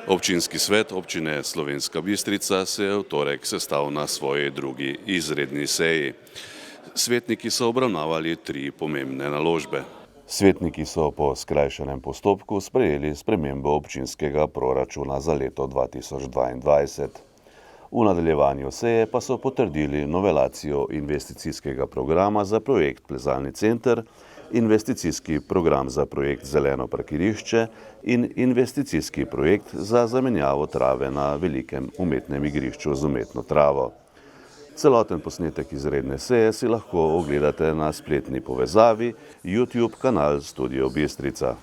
Občinski svet občine Slovenska Bistrica se je v torek sestal na svoji drugi izredni seji. Svetniki so obravnavali 3 pomembne naložbe. Svetniki so po skrajšanem postopku sprejeli spremembo občinskega proračuna za leto 2022. V nadaljevanju seje pa so potrdili novelacijo investicijskega programa za projekt Plezalni center, investicijski program za projekt Zeleno parkirišče in investicijski projekt za zamenjavo trave na velikem umetnem igrišču z umetno travo. Celoten posnetek izredne seje si lahko ogledate na spletni povezavi YouTube kanal Studio Bistrica.